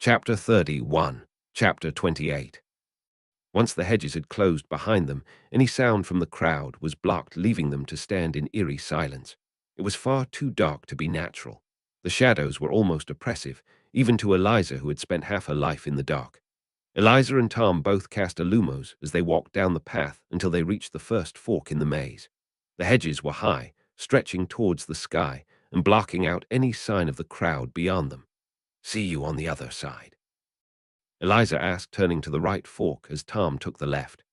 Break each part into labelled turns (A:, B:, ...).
A: Chapter 31, Chapter 28. Once the hedges had closed behind them, any sound from the crowd was blocked, leaving them to stand in eerie silence. It was far too dark to be natural. The shadows were almost oppressive, even to Eliza, who had spent half her life in the dark. Eliza and Tom both cast illumos as they walked down the path until they reached the first fork in the maze. The hedges were high, stretching towards the sky and blocking out any sign of the crowd beyond them. "See you on the other side," Eliza asked, turning to the right fork as Tom took the left.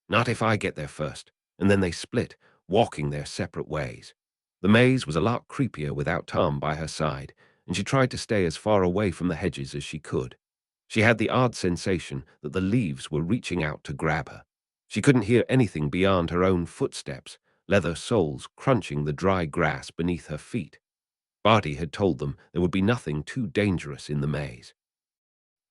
A: "Not if I get there first," and then they split, walking their separate ways. The maze was a lot creepier without Tom by her side, and she tried to stay as far away from the hedges as she could. She had the odd sensation that the leaves were reaching out to grab her. She couldn't hear anything beyond her own footsteps, leather soles crunching the dry grass beneath her feet. Barty had told them there would be nothing too dangerous in the maze.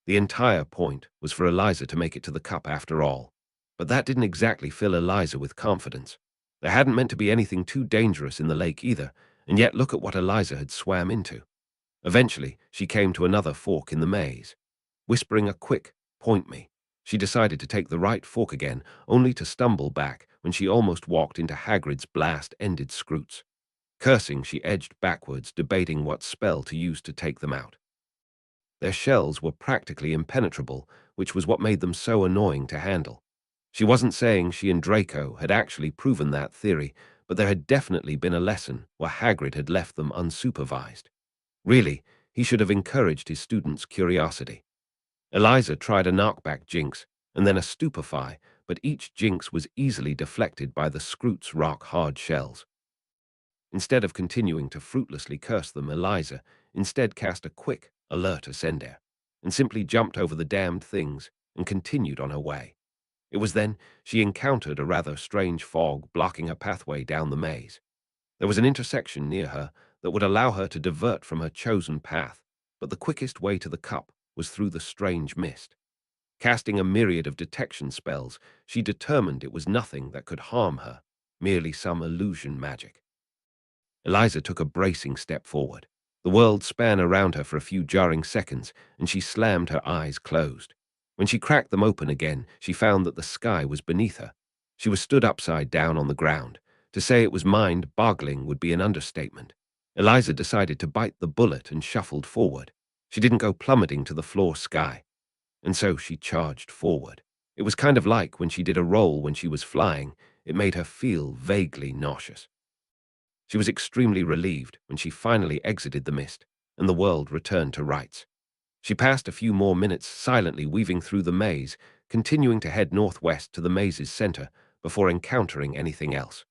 A: The entire point was for Eliza to make it to the cup after all. But that didn't exactly fill Eliza with confidence. There hadn't meant to be anything too dangerous in the lake either, and yet look at what Eliza had swam into. Eventually, she came to another fork in the maze. Whispering a quick, "Point me," she decided to take the right fork again, only to stumble back when she almost walked into Hagrid's blast-ended scroots. Cursing, she edged backwards, debating what spell to use to take them out. Their shells were practically impenetrable, which was what made them so annoying to handle. She wasn't saying she and Draco had actually proven that theory, but there had definitely been a lesson where Hagrid had left them unsupervised. Really, he should have encouraged his students' curiosity. Eliza tried a knockback jinx, and then a stupefy, but each jinx was easily deflected by the Scroot's rock-hard shells. Instead of continuing to fruitlessly curse them, Eliza instead cast a quick, alert ascender, and simply jumped over the damned things and continued on her way. It was then she encountered a rather strange fog blocking her pathway down the maze. There was an intersection near her that would allow her to divert from her chosen path, but the quickest way to the cup was through the strange mist. Casting a myriad of detection spells, she determined it was nothing that could harm her, merely some illusion magic. Eliza took a bracing step forward. The world span around her for a few jarring seconds, and she slammed her eyes closed. When she cracked them open again, she found that the sky was beneath her. She was stood upside down on the ground. To say it was mind-boggling would be an understatement. Eliza decided to bite the bullet and shuffled forward. She didn't go plummeting to the floor sky. And so she charged forward. It was kind of like when she did a roll when she was flying. It made her feel vaguely nauseous. She was extremely relieved when she finally exited the mist, and the world returned to rights. She passed a few more minutes silently weaving through the maze, continuing to head northwest to the maze's center before encountering anything else.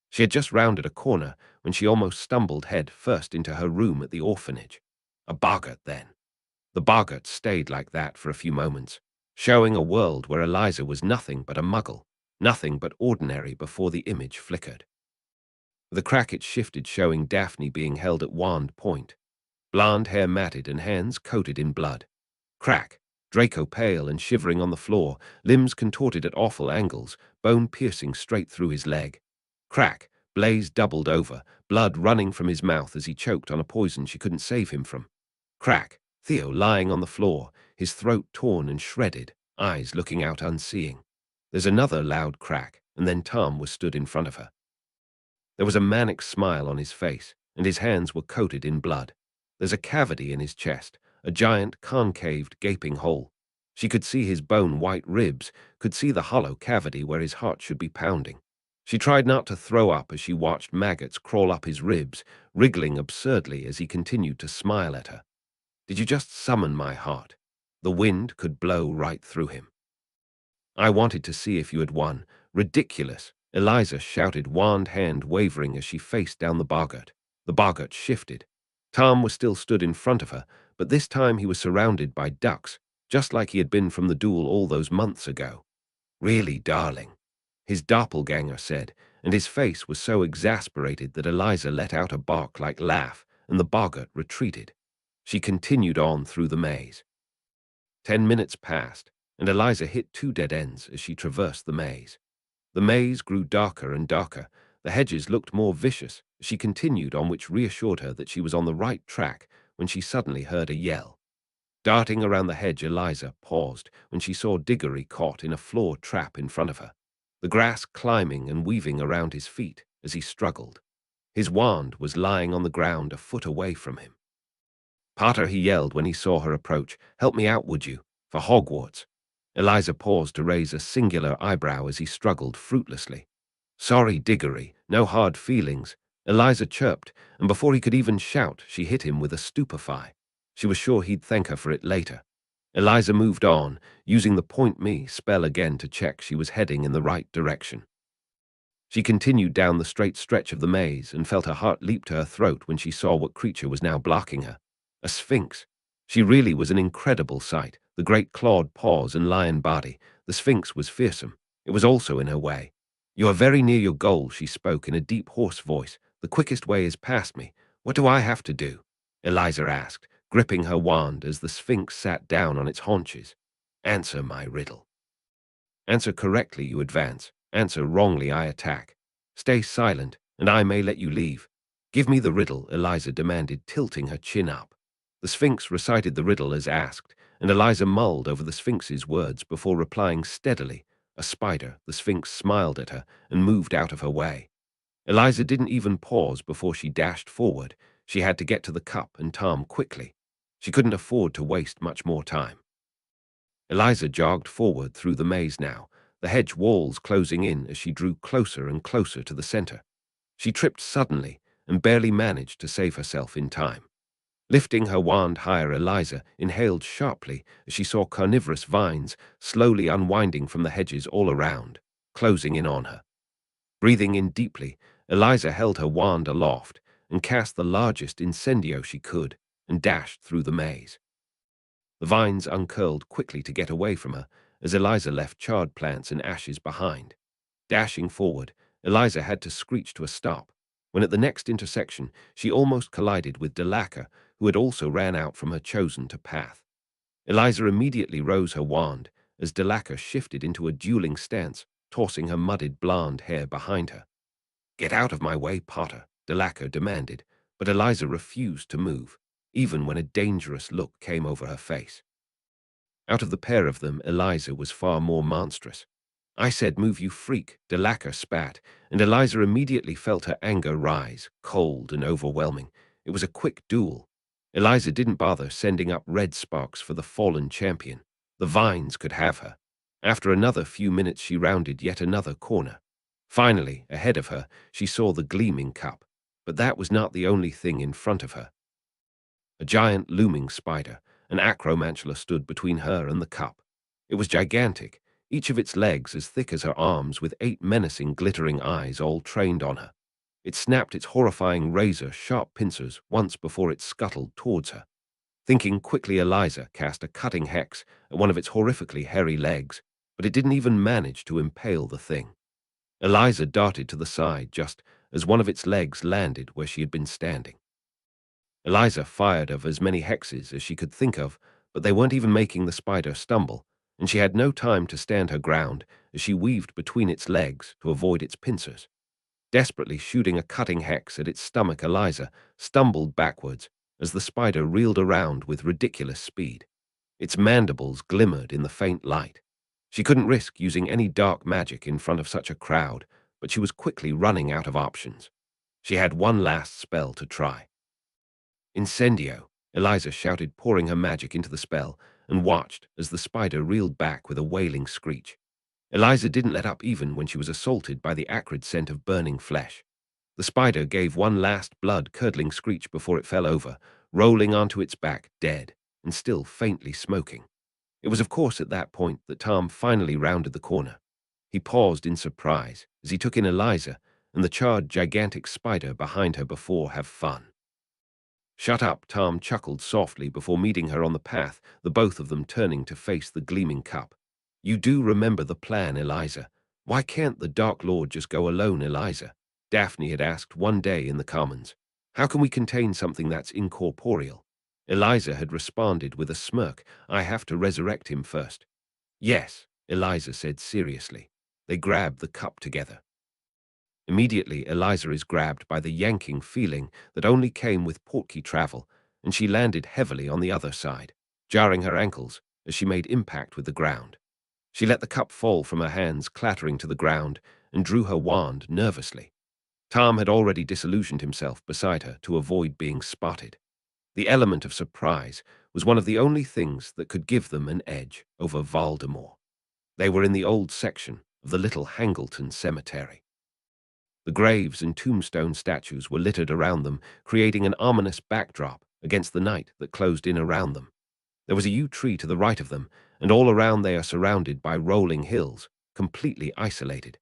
A: She had just rounded a corner when she almost stumbled head first into her room at the orphanage. A boggart, then. The boggart stayed like that for a few moments, showing a world where Eliza was nothing but a muggle, nothing but ordinary before the image flickered. With a crack it shifted, showing Daphne being held at wand point. Blonde hair matted and hands coated in blood. Crack, Draco pale and shivering on the floor, limbs contorted at awful angles, bone piercing straight through his leg. Crack, Blaze doubled over, blood running from his mouth as he choked on a poison she couldn't save him from. Crack, Theo lying on the floor, his throat torn and shredded, eyes looking out unseeing. There's another loud crack, and then Tom was stood in front of her. There was a manic smile on his face, and his hands were coated in blood. There's a cavity in his chest, a giant, concaved, gaping hole. She could see his bone-white ribs, could see the hollow cavity where his heart should be pounding. She tried not to throw up as she watched maggots crawl up his ribs, wriggling absurdly as he continued to smile at her. "Did you just summon my heart?" The wind could blow right through him. "I wanted to see if you had won. Ridiculous," Eliza shouted, wand hand wavering as she faced down the boggart. The boggart shifted. Tom was still stood in front of her, but this time he was surrounded by ducks, just like he had been from the duel all those months ago. "Really, darling," his doppelganger said, and his face was so exasperated that Eliza let out a bark-like laugh, and the boggart retreated. She continued on through the maze. 10 minutes passed, and Eliza hit 2 dead ends as she traversed the maze. The maze grew darker and darker. The hedges looked more vicious as she continued on, which reassured her that she was on the right track when she suddenly heard a yell. Darting around the hedge, Eliza paused when she saw Diggory caught in a floor trap in front of her, the grass climbing and weaving around his feet as he struggled. His wand was lying on the ground a foot away from him. "Potter," he yelled when he saw her approach, "help me out, would you? For Hogwarts." Eliza paused to raise a singular eyebrow as he struggled fruitlessly. "Sorry, Diggory, no hard feelings," Eliza chirped, and before he could even shout, she hit him with a stupefy. She was sure he'd thank her for it later. Eliza moved on, using the point me spell again to check she was heading in the right direction. She continued down the straight stretch of the maze and felt her heart leap to her throat when she saw what creature was now blocking her. A sphinx. She really was an incredible sight. The great clawed paws and lion body. The sphinx was fearsome. It was also in her way. "You are very near your goal," she spoke in a deep, hoarse voice. "The quickest way is past me. What do I have to do?" Eliza asked, gripping her wand as the sphinx sat down on its haunches. "Answer my riddle. Answer correctly, you advance. Answer wrongly, I attack. Stay silent, and I may let you leave." "Give me the riddle," Eliza demanded, tilting her chin up. The Sphinx recited the riddle as asked, and Eliza mulled over the Sphinx's words before replying steadily. "A spider." The Sphinx smiled at her and moved out of her way. Eliza didn't even pause before she dashed forward. She had to get to the cup and Tom quickly. She couldn't afford to waste much more time. Eliza jogged forward through the maze now, the hedge walls closing in as she drew closer and closer to the center. She tripped suddenly and barely managed to save herself in time. Lifting her wand higher, Eliza inhaled sharply as she saw carnivorous vines slowly unwinding from the hedges all around, closing in on her. Breathing in deeply, Eliza held her wand aloft and cast the largest incendio she could and dashed through the maze. The vines uncurled quickly to get away from her as Eliza left charred plants and ashes behind. Dashing forward, Eliza had to screech to a stop, when at the next intersection she almost collided with Delacre, who had also ran out from her chosen to path. Eliza immediately rose her wand as Delacre shifted into a dueling stance, tossing her mudded blonde hair behind her. "Get out of my way, Potter," Delacre demanded, but Eliza refused to move, even when a dangerous look came over her face. Out of the pair of them, Eliza was far more monstrous. "I said move, you freak," Delacre spat, and Eliza immediately felt her anger rise, cold and overwhelming. It was a quick duel. Eliza didn't bother sending up red sparks for the fallen champion. The vines could have her. After another few minutes, she rounded yet another corner. Finally, ahead of her, she saw the gleaming cup, but that was not the only thing in front of her. A giant looming spider, an acromantula, stood between her and the cup. It was gigantic, each of its legs as thick as her arms, with 8 menacing, glittering eyes all trained on her. It snapped its horrifying razor-sharp pincers once before it scuttled towards her. Thinking quickly, Eliza cast a cutting hex at one of its horrifically hairy legs, but it didn't even manage to impale the thing. Eliza darted to the side just as one of its legs landed where she had been standing. Eliza fired of as many hexes as she could think of, but they weren't even making the spider stumble, and she had no time to stand her ground as she weaved between its legs to avoid its pincers. Desperately shooting a cutting hex at its stomach, Eliza stumbled backwards as the spider reeled around with ridiculous speed. Its mandibles glimmered in the faint light. She couldn't risk using any dark magic in front of such a crowd, but she was quickly running out of options. She had one last spell to try. "Incendio," Eliza shouted, pouring her magic into the spell, and watched as the spider reeled back with a wailing screech. Eliza didn't let up even when she was assaulted by the acrid scent of burning flesh. The spider gave one last blood-curdling screech before it fell over, rolling onto its back, dead, and still faintly smoking. It was of course at that point that Tom finally rounded the corner. He paused in surprise as he took in Eliza and the charred gigantic spider behind her before have fun. "Shut up," Tom chuckled softly before meeting her on the path, the both of them turning to face the gleaming cup. "You do remember the plan, Eliza. Why can't the Dark Lord just go alone, Eliza?" Daphne had asked one day in the Commons. "How can we contain something that's incorporeal?" Eliza had responded with a smirk. "I have to resurrect him first." "Yes," Eliza said seriously. They grabbed the cup together. Immediately, Eliza is grabbed by the yanking feeling that only came with portkey travel, and she landed heavily on the other side. jarring her ankles as she made impact with the ground. She let the cup fall from her hands, clattering to the ground, and drew her wand nervously. Tom had already disillusioned himself beside her to avoid being spotted. The element of surprise was one of the only things that could give them an edge over Voldemort. They were in the old section of the little Hangleton cemetery. The graves and tombstone statues were littered around them, creating an ominous backdrop against the night that closed in around them. There was a yew tree to the right of them, and all around they are surrounded by rolling hills, completely isolated.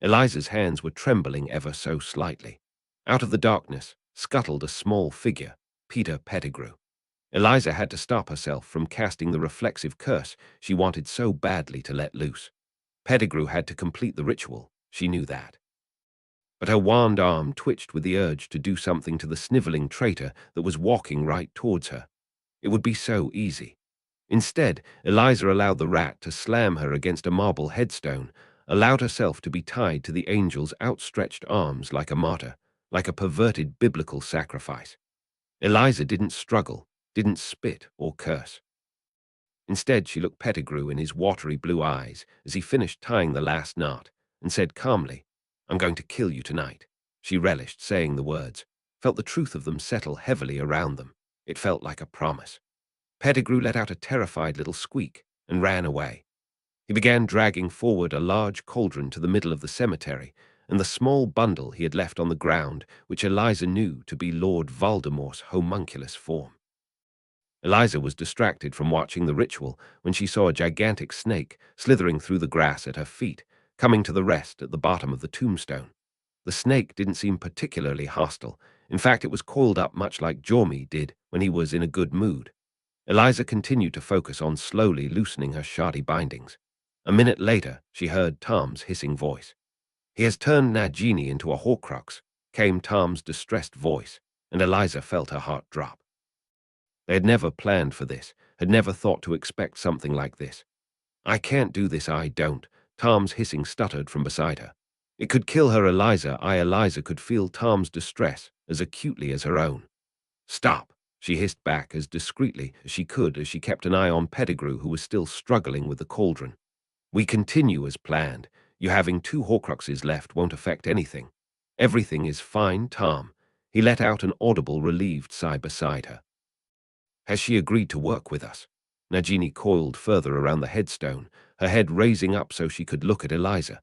A: Eliza's hands were trembling ever so slightly. Out of the darkness scuttled a small figure, Peter Pettigrew. Eliza had to stop herself from casting the reflexive curse she wanted so badly to let loose. Pettigrew had to complete the ritual, she knew that. But her wand arm twitched with the urge to do something to the sniveling traitor that was walking right towards her. It would be so easy. Instead, Eliza allowed the rat to slam her against a marble headstone, allowed herself to be tied to the angel's outstretched arms like a martyr, like a perverted biblical sacrifice. Eliza didn't struggle, didn't spit or curse. Instead, she looked Pettigrew in his watery blue eyes as he finished tying the last knot, and said calmly, "I'm going to kill you tonight." She relished saying the words, felt the truth of them settle heavily around them. It felt like a promise. Pettigrew let out a terrified little squeak and ran away. He began dragging forward a large cauldron to the middle of the cemetery, and the small bundle he had left on the ground, which Eliza knew to be Lord Voldemort's homunculus form. Eliza was distracted from watching the ritual when she saw a gigantic snake slithering through the grass at her feet, coming to the rest at the bottom of the tombstone. The snake didn't seem particularly hostile. In fact, it was coiled up much like Jormy did when he was in a good mood. Eliza continued to focus on slowly loosening her shardy bindings. A minute later, she heard Tom's hissing voice. "He has turned Nagini into a Horcrux," came Tom's distressed voice, and Eliza felt her heart drop. They had never planned for this, had never thought to expect something like this. "I can't do this, I don't," Tom's hissing stuttered from beside her. It could kill her, Eliza. Eliza could feel Tom's distress as acutely as her own. "Stop," she hissed back as discreetly as she could as she kept an eye on Pettigrew, who was still struggling with the cauldron. "We continue as planned. You having 2 Horcruxes left won't affect anything. Everything is fine, Tom." He let out an audible, relieved sigh beside her. "Has she agreed to work with us?" Nagini coiled further around the headstone, her head raising up so she could look at Eliza.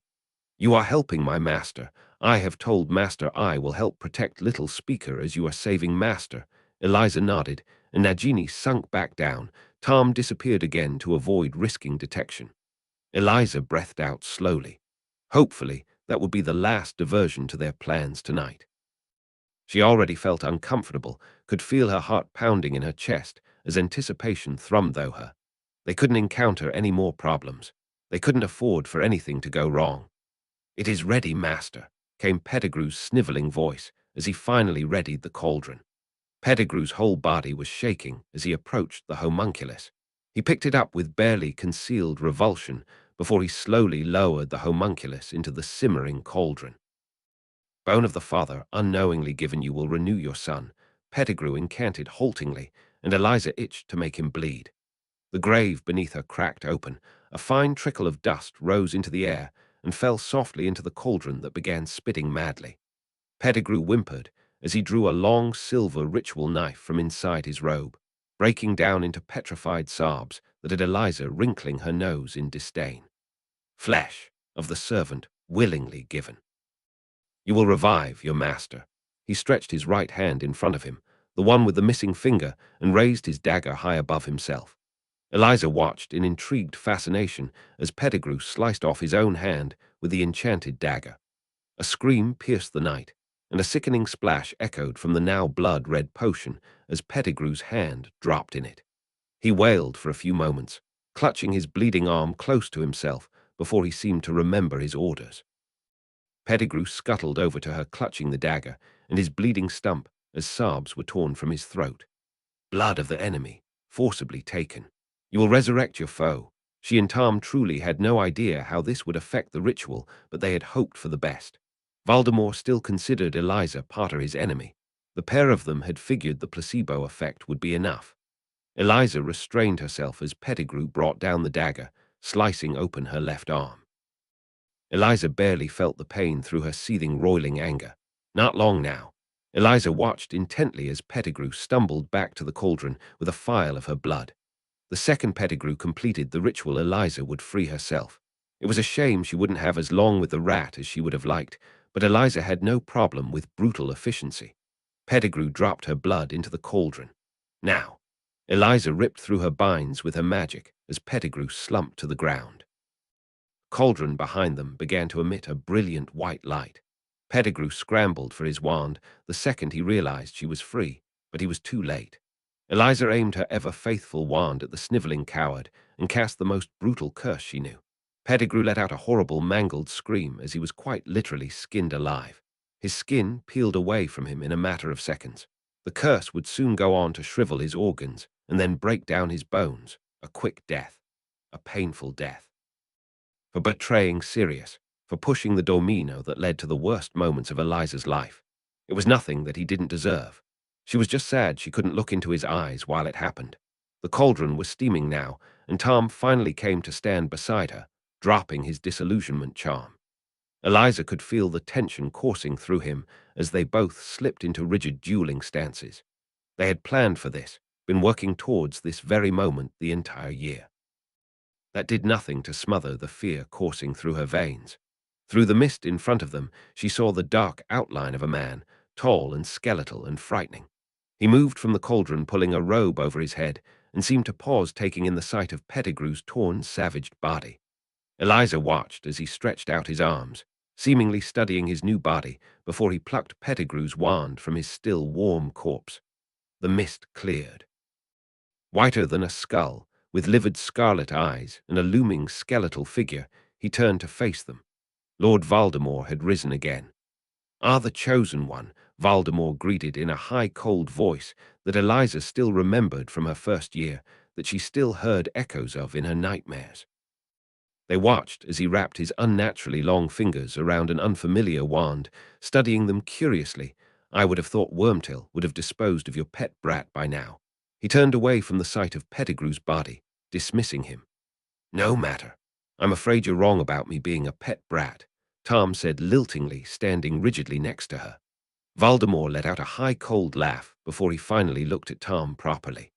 A: "You are helping my master. I have told Master I will help protect Little Speaker as you are saving Master." Eliza nodded, and Nagini sunk back down. Tom disappeared again to avoid risking detection. Eliza breathed out slowly. Hopefully, that would be the last diversion to their plans tonight. She already felt uncomfortable, could feel her heart pounding in her chest as anticipation thrummed through her. They couldn't encounter any more problems. They couldn't afford for anything to go wrong. "It is ready, Master," came Pettigrew's sniveling voice as he finally readied the cauldron. Pettigrew's whole body was shaking as he approached the homunculus. He picked it up with barely concealed revulsion before he slowly lowered the homunculus into the simmering cauldron. "Bone of the father unknowingly given you will renew your son," Pettigrew incanted haltingly, and Eliza itched to make him bleed. The grave beneath her cracked open. A fine trickle of dust rose into the air and fell softly into the cauldron that began spitting madly. Pettigrew whimpered as he drew a long silver ritual knife from inside his robe, breaking down into petrified sobs that had Eliza wrinkling her nose in disdain. "Flesh of the servant willingly given. You will revive your master." He stretched his right hand in front of him, the one with the missing finger, and raised his dagger high above himself. Eliza watched in intrigued fascination as Pettigrew sliced off his own hand with the enchanted dagger. A scream pierced the night, and a sickening splash echoed from the now blood-red potion as Pettigrew's hand dropped in it. He wailed for a few moments, clutching his bleeding arm close to himself before he seemed to remember his orders. Pettigrew scuttled over to her, clutching the dagger and his bleeding stump as sobs were torn from his throat. "Blood of the enemy, forcibly taken. You will resurrect your foe." She and Tom truly had no idea how this would affect the ritual, but they had hoped for the best. Voldemort still considered Eliza Potter his enemy. The pair of them had figured the placebo effect would be enough. Eliza restrained herself as Pettigrew brought down the dagger, slicing open her left arm. Eliza barely felt the pain through her seething, roiling anger. Not long now. Eliza watched intently as Pettigrew stumbled back to the cauldron with a phial of her blood. The second Pettigrew completed the ritual, Eliza would free herself. It was a shame she wouldn't have as long with the rat as she would have liked, but Eliza had no problem with brutal efficiency. Pettigrew dropped her blood into the cauldron. Now, Eliza ripped through her binds with her magic as Pettigrew slumped to the ground. Cauldron behind them began to emit a brilliant white light. Pettigrew scrambled for his wand the second he realized she was free, but he was too late. Eliza aimed her ever-faithful wand at the sniveling coward and cast the most brutal curse she knew. Pettigrew let out a horrible, mangled scream as he was quite literally skinned alive. His skin peeled away from him in a matter of seconds. The curse would soon go on to shrivel his organs and then break down his bones. A quick death. A painful death. For betraying Sirius, for pushing the domino that led to the worst moments of Eliza's life. It was nothing that he didn't deserve. She was just sad she couldn't look into his eyes while it happened. The cauldron was steaming now, and Tom finally came to stand beside her, dropping his disillusionment charm. Eliza could feel the tension coursing through him as they both slipped into rigid dueling stances. They had planned for this, been working towards this very moment the entire year. That did nothing to smother the fear coursing through her veins. Through the mist in front of them, she saw the dark outline of a man, tall and skeletal and frightening. He moved from the cauldron, pulling a robe over his head, and seemed to pause, taking in the sight of Pettigrew's torn, savaged body. Eliza watched as he stretched out his arms, seemingly studying his new body, before he plucked Pettigrew's wand from his still warm corpse. The mist cleared. Whiter than a skull, with livid scarlet eyes and a looming skeletal figure, he turned to face them. Lord Voldemort had risen again. "Ah, the Chosen One," Voldemort greeted in a high, cold voice that Eliza still remembered from her first year, that she still heard echoes of in her nightmares. They watched as he wrapped his unnaturally long fingers around an unfamiliar wand, studying them curiously. "I would have thought Wormtail would have disposed of your pet brat by now." He turned away from the sight of Pettigrew's body, dismissing him. "No matter. I'm afraid you're wrong about me being a pet brat," Tom said liltingly, standing rigidly next to her. Voldemort let out a high, cold laugh before he finally looked at Tom properly.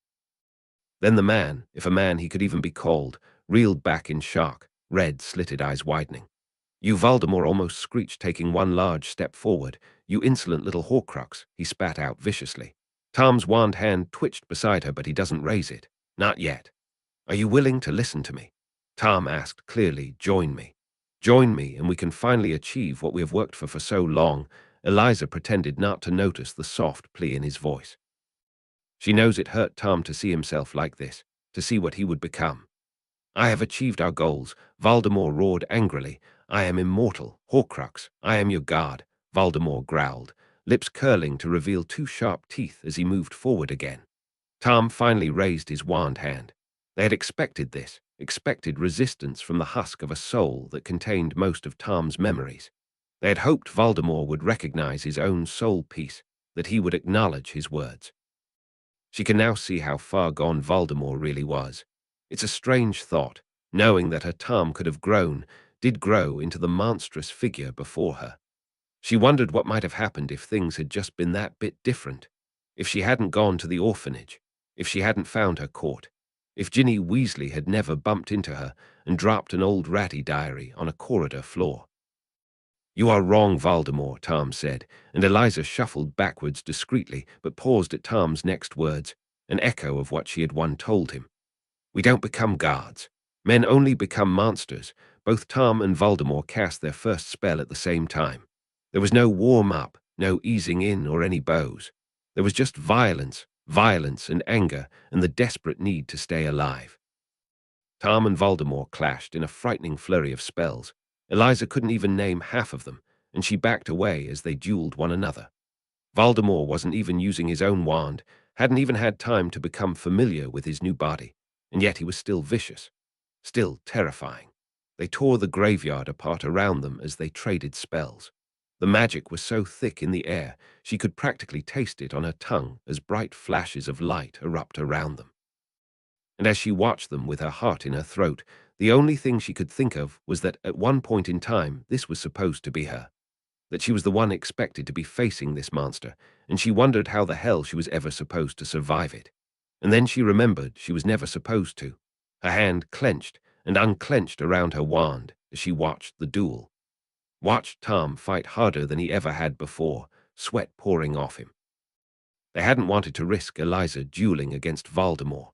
A: Then the man, if a man he could even be called, reeled back in shock, red, slitted eyes widening. "You," Voldemort almost screeched, taking one large step forward. "You insolent little Horcrux," he spat out viciously. Tom's wand hand twitched beside her, but he doesn't raise it. "Not yet." "Are you willing to listen to me?" Tom asked clearly. "Join me. Join me, and we can finally achieve what we have worked for so long." Eliza pretended not to notice the soft plea in his voice. She knows it hurt Tom to see himself like this, to see what he would become. "I have achieved our goals," Voldemort roared angrily. "I am immortal, Horcrux. I am your god," Voldemort growled, lips curling to reveal two sharp teeth as he moved forward again. Tom finally raised his wand hand. They had expected this, expected resistance from the husk of a soul that contained most of Tom's memories. They had hoped Voldemort would recognize his own soul piece, that he would acknowledge his words. She can now see how far gone Voldemort really was. It's a strange thought, knowing that her Tom could have grown, did grow into the monstrous figure before her. She wondered what might have happened if things had just been that bit different. If she hadn't gone to the orphanage, if she hadn't found her court, if Ginny Weasley had never bumped into her and dropped an old ratty diary on a corridor floor. "You are wrong, Voldemort," Tom said, and Eliza shuffled backwards discreetly, but paused at Tom's next words, an echo of what she had once told him. "We don't become guards. Men only become monsters." Both Tom and Voldemort cast their first spell at the same time. There was no warm-up, no easing in or any bows. There was just violence, violence and anger, and the desperate need to stay alive. Tom and Voldemort clashed in a frightening flurry of spells. Eliza couldn't even name half of them, and she backed away as they dueled one another. Voldemort wasn't even using his own wand, hadn't even had time to become familiar with his new body, and yet he was still vicious, still terrifying. They tore the graveyard apart around them as they traded spells. The magic was so thick in the air, she could practically taste it on her tongue as bright flashes of light erupt around them. And as she watched them with her heart in her throat, the only thing she could think of was that at one point in time this was supposed to be her, that she was the one expected to be facing this monster, and she wondered how the hell she was ever supposed to survive it. And then she remembered she was never supposed to. Her hand clenched and unclenched around her wand as she watched the duel. Watched Tom fight harder than he ever had before, sweat pouring off him. They hadn't wanted to risk Eliza dueling against Voldemort.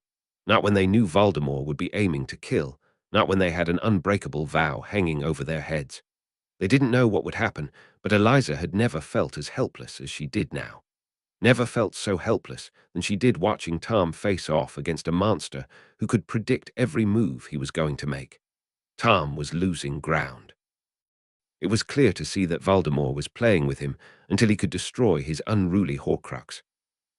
A: Not when they knew Voldemort would be aiming to kill, not when they had an unbreakable vow hanging over their heads. They didn't know what would happen, but Eliza had never felt as helpless as she did now. Never felt so helpless than she did watching Tom face off against a monster who could predict every move he was going to make. Tom was losing ground. It was clear to see that Voldemort was playing with him until he could destroy his unruly Horcrux.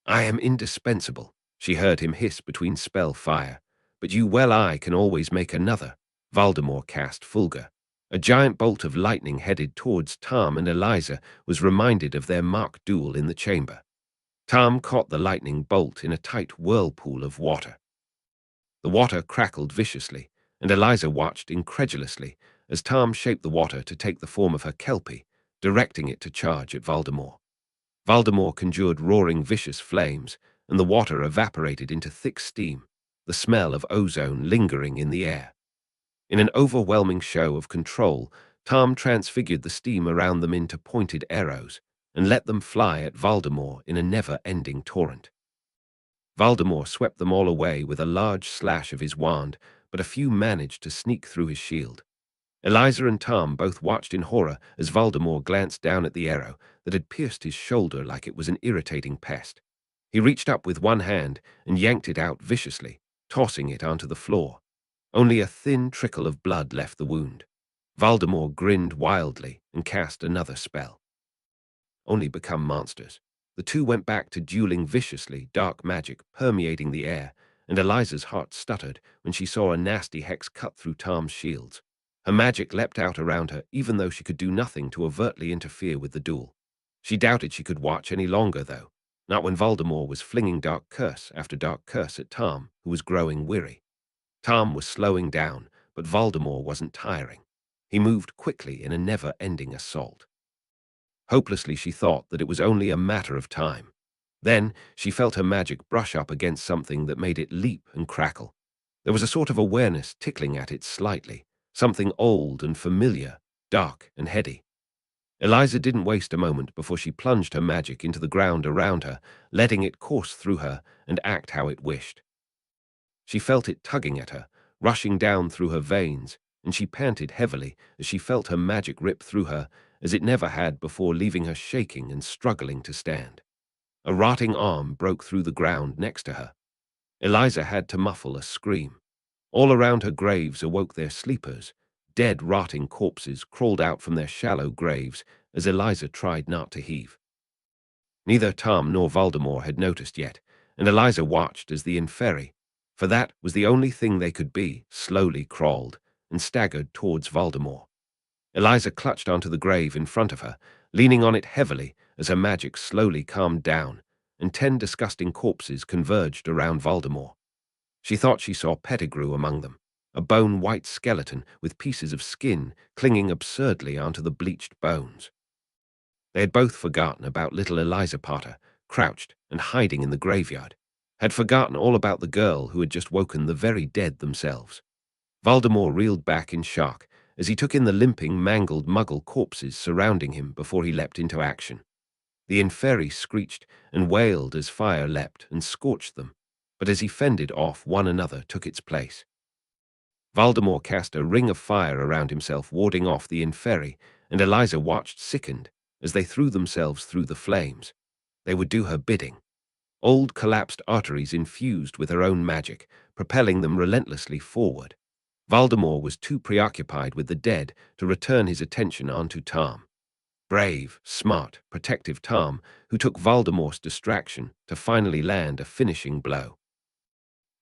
A: "I am indispensable," she heard him hiss between spell fire. "But you well-I can always make another." Voldemort cast Fulgur. A giant bolt of lightning headed towards Tom, and Eliza was reminded of their mock duel in the chamber. Tom caught the lightning bolt in a tight whirlpool of water. The water crackled viciously, and Eliza watched incredulously as Tom shaped the water to take the form of her Kelpie, directing it to charge at Voldemort. Voldemort conjured roaring vicious flames, and the water evaporated into thick steam, the smell of ozone lingering in the air. In an overwhelming show of control, Tom transfigured the steam around them into pointed arrows and let them fly at Voldemort in a never-ending torrent. Voldemort swept them all away with a large slash of his wand, but a few managed to sneak through his shield. Eliza and Tom both watched in horror as Voldemort glanced down at the arrow that had pierced his shoulder like it was an irritating pest. He reached up with one hand and yanked it out viciously, tossing it onto the floor. Only a thin trickle of blood left the wound. Voldemort grinned wildly and cast another spell. Only become monsters. The two went back to dueling viciously, dark magic permeating the air, and Eliza's heart stuttered when she saw a nasty hex cut through Tom's shields. Her magic leapt out around her, even though she could do nothing to overtly interfere with the duel. She doubted she could watch any longer, though, not when Voldemort was flinging dark curse after dark curse at Tom, who was growing weary. Tom was slowing down, but Voldemort wasn't tiring. He moved quickly in a never-ending assault. Hopelessly, she thought that it was only a matter of time. Then she felt her magic brush up against something that made it leap and crackle. There was a sort of awareness tickling at it slightly, something old and familiar, dark and heady. Eliza didn't waste a moment before she plunged her magic into the ground around her, letting it course through her and act how it wished. She felt it tugging at her, rushing down through her veins, and she panted heavily as she felt her magic rip through her as it never had before, leaving her shaking and struggling to stand. A rotting arm broke through the ground next to her. Eliza had to muffle a scream. All around her graves awoke their sleepers. Dead, rotting corpses crawled out from their shallow graves as Eliza tried not to heave. Neither Tom nor Voldemort had noticed yet, and Eliza watched as the Inferi, for that was the only thing they could be, slowly crawled and staggered towards Voldemort. Eliza clutched onto the grave in front of her, leaning on it heavily as her magic slowly calmed down, and 10 disgusting corpses converged around Voldemort. She thought she saw Pettigrew among them, a bone-white skeleton with pieces of skin clinging absurdly onto the bleached bones. They had both forgotten about little Eliza Potter, crouched and hiding in the graveyard, had forgotten all about the girl who had just woken the very dead themselves. Voldemort reeled back in shock as he took in the limping, mangled Muggle corpses surrounding him before he leapt into action. The Inferi screeched and wailed as fire leapt and scorched them, but as he fended off, one another took its place. Voldemort cast a ring of fire around himself, warding off the Inferi, and Eliza watched sickened as they threw themselves through the flames. They would do her bidding. Old collapsed arteries infused with her own magic, propelling them relentlessly forward. Voldemort was too preoccupied with the dead to return his attention onto Tom. Brave, smart, protective Tom, who took Voldemort's distraction to finally land a finishing blow.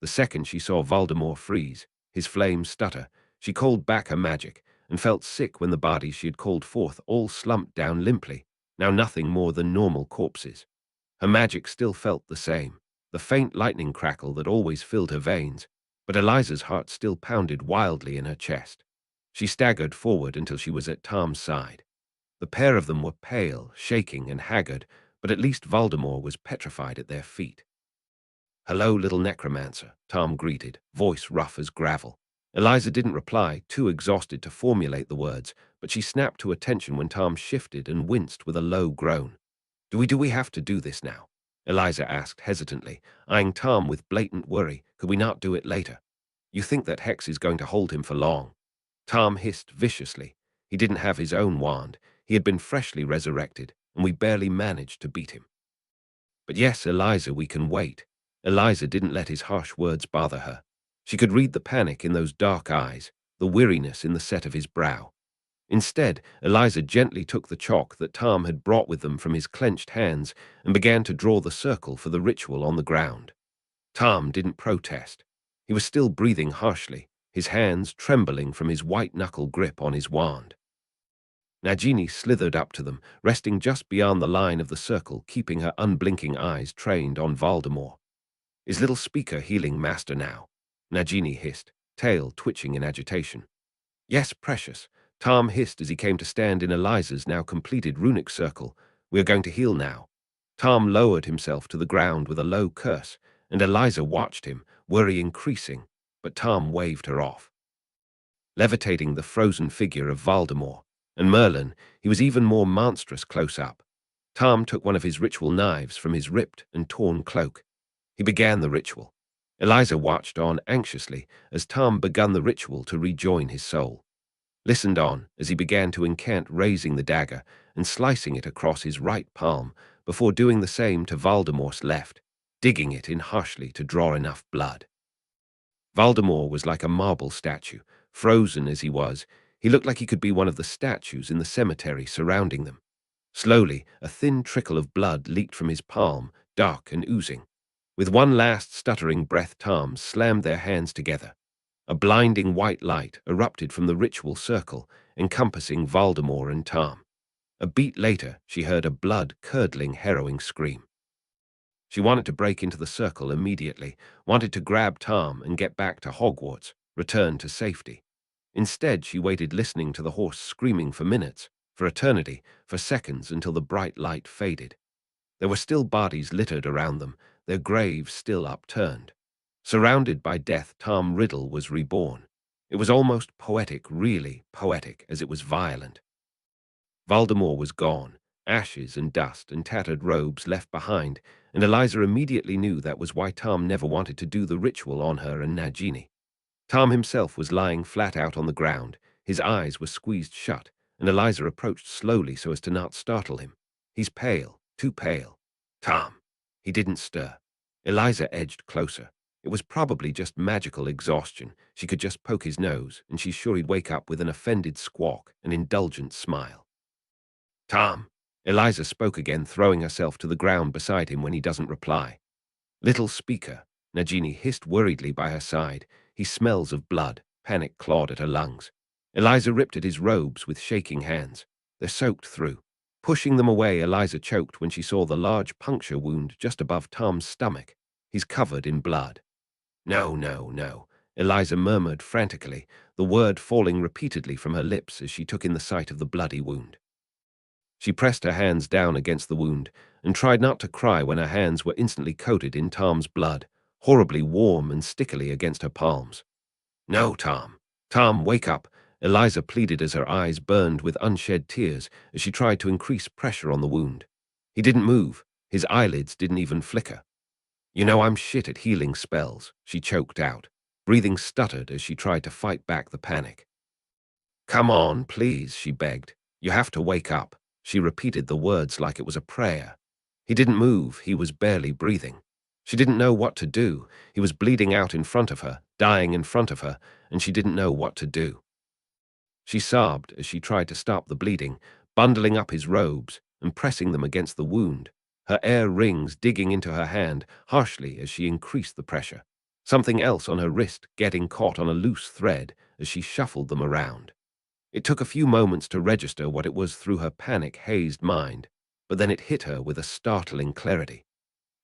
A: The second she saw Voldemort freeze, his flames stutter, she called back her magic and felt sick when the bodies she had called forth all slumped down limply, now nothing more than normal corpses. Her magic still felt the same, the faint lightning crackle that always filled her veins, but Eliza's heart still pounded wildly in her chest. She staggered forward until she was at Tom's side. The pair of them were pale, shaking, and haggard, but at least Voldemort was petrified at their feet. "Hello, little necromancer," Tom greeted, voice rough as gravel. Eliza didn't reply, too exhausted to formulate the words, but she snapped to attention when Tom shifted and winced with a low groan. Do we have to do this now?" Eliza asked hesitantly, eyeing Tom with blatant worry. "Could we not do it later? You think that Hex is going to hold him for long?" Tom hissed viciously. He didn't have his own wand. He had been freshly resurrected, and we barely managed to beat him. "But yes, Eliza, we can wait." Eliza didn't let his harsh words bother her. She could read the panic in those dark eyes, the weariness in the set of his brow. Instead, Eliza gently took the chalk that Tom had brought with them from his clenched hands and began to draw the circle for the ritual on the ground. Tom didn't protest. He was still breathing harshly, his hands trembling from his white-knuckle grip on his wand. Nagini slithered up to them, resting just beyond the line of the circle, keeping her unblinking eyes trained on Voldemort. "Is little speaker healing master now?" Nagini hissed, tail twitching in agitation. "Yes, precious," Tom hissed as he came to stand in Eliza's now completed runic circle. "We are going to heal now." Tom lowered himself to the ground with a low curse, and Eliza watched him, worry increasing, but Tom waved her off. Levitating the frozen figure of Voldemort, and Merlin, he was even more monstrous close up. Tom took one of his ritual knives from his ripped and torn cloak. He began the ritual. Eliza watched on anxiously as Tom began the ritual to rejoin his soul. Listened on as he began to incant, raising the dagger and slicing it across his right palm before doing the same to Voldemort's left, digging it in harshly to draw enough blood. Voldemort was like a marble statue. Frozen as he was, he looked like he could be one of the statues in the cemetery surrounding them. Slowly, a thin trickle of blood leaked from his palm, dark and oozing. With one last stuttering breath, Tom slammed their hands together. A blinding white light erupted from the ritual circle, encompassing Voldemort and Tom. A beat later, she heard a blood-curdling, harrowing scream. She wanted to break into the circle immediately, wanted to grab Tom and get back to Hogwarts, return to safety. Instead, she waited, listening to the horse screaming for minutes, for eternity, for seconds, until the bright light faded. There were still bodies littered around them, their graves still upturned. Surrounded by death, Tom Riddle was reborn. It was almost poetic, really poetic, as it was violent. Voldemort was gone, ashes and dust and tattered robes left behind, and Eliza immediately knew that was why Tom never wanted to do the ritual on her and Nagini. Tom himself was lying flat out on the ground. His eyes were squeezed shut, and Eliza approached slowly so as to not startle him. "He's pale, too pale." "Tom." He didn't stir. Eliza edged closer. It was probably just magical exhaustion. She could just poke his nose, and she's sure he'd wake up with an offended squawk, an indulgent smile. "Tom." Eliza spoke again, throwing herself to the ground beside him when he doesn't reply. "Little speaker." Nagini hissed worriedly by her side. "He smells of blood." Panic clawed at her lungs. Eliza ripped at his robes with shaking hands. "They're soaked through." Pushing them away, Eliza choked when she saw the large puncture wound just above Tom's stomach. "He's covered in blood." "No, no, no," Eliza murmured frantically, the word falling repeatedly from her lips as she took in the sight of the bloody wound. She pressed her hands down against the wound and tried not to cry when her hands were instantly coated in Tom's blood, horribly warm and stickily against her palms. "No, Tom. Tom, wake up," Eliza pleaded as her eyes burned with unshed tears as she tried to increase pressure on the wound. He didn't move. His eyelids didn't even flicker. "You know I'm shit at healing spells," she choked out. Breathing stuttered as she tried to fight back the panic. "Come on, please," she begged. "You have to wake up." She repeated the words like it was a prayer. He didn't move. He was barely breathing. She didn't know what to do. He was bleeding out in front of her, dying in front of her, and she didn't know what to do. She sobbed as she tried to stop the bleeding, bundling up his robes and pressing them against the wound, her air rings digging into her hand harshly as she increased the pressure, something else on her wrist getting caught on a loose thread as she shuffled them around. It took a few moments to register what it was through her panic-hazed mind, but then it hit her with a startling clarity.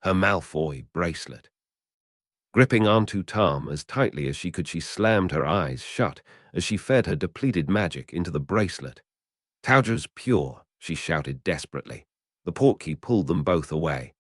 A: Her Malfoy bracelet. Gripping onto Tom as tightly as she could, she slammed her eyes shut as she fed her depleted magic into the bracelet. "Tauja's pure," she shouted desperately. The portkey pulled them both away.